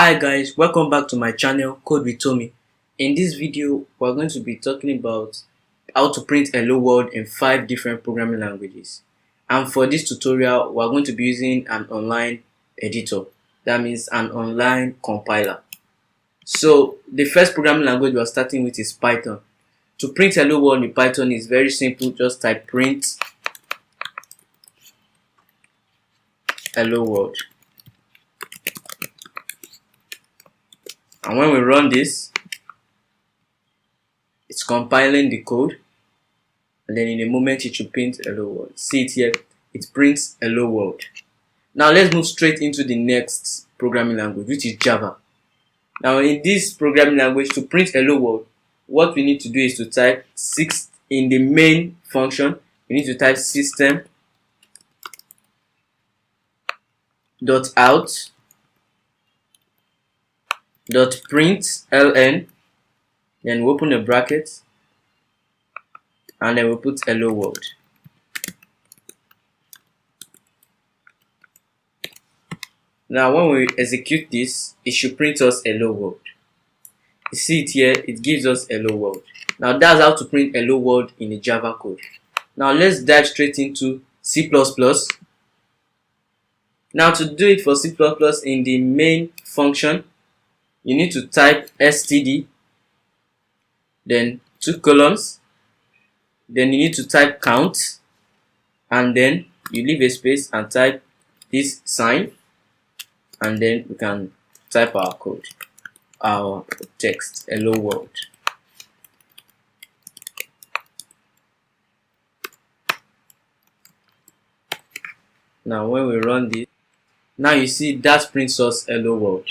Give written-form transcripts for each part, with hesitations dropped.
Hi guys, welcome back to my channel Code with Tomi. In this video, we're going to be talking about how to print hello world in 5 different programming languages. And for this tutorial, we're going to be using an online editor. That means an online compiler. So the first programming language we're starting with is Python. To print hello world in Python is very simple. Just type print hello world. And when we run this, it's compiling the code, and then in a moment it should print hello world. See it here, it prints hello world. Now let's move straight into the next programming language, which is Java. Now in this programming language, to print hello world, what we need to do is to type in the main function. We need to type system dot out dot println, then we open a bracket, and then we put hello world. Now when we execute this, it should print us hello world. You see it here, it gives us hello world. Now that's how to print hello world in a Java code. Now let's dive straight into C++. Now to do it for C++ in the main function, you need to type std, then 2 colons, then you need to type count, and then you leave a space and type this sign, and then we can type our code, our text, hello world. Now when we run this, now you see that prints us hello world.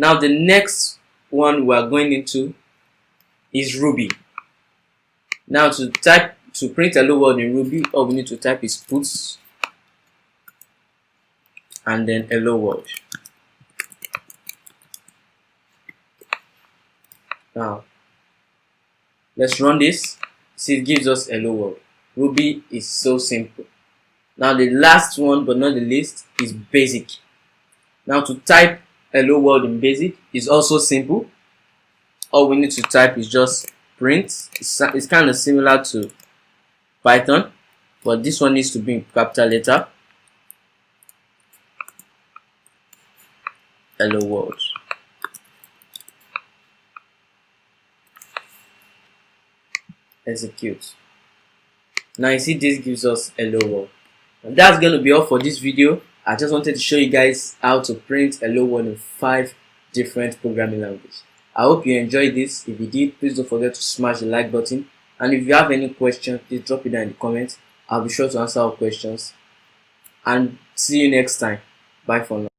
Now the next one we are going into is Ruby. Now to print hello world in Ruby, all we need to type is puts and then hello world. Now let's run this. See, it gives us hello world. Ruby is so simple. Now the last one but not the least is basic. Now to type hello world in basic is also simple. All we need to type is just print. It's kind of similar to Python, but this one needs to be in capital letter. Hello world. Execute. Now you see this gives us hello world. And that's going to be all for this video. I just wanted to show you guys how to print hello world in 5 different programming languages. I hope you enjoyed this. If you did, please don't forget to smash the like button. And if you have any questions, please drop it down in the comments. I'll be sure to answer all questions. And see you next time. Bye for now.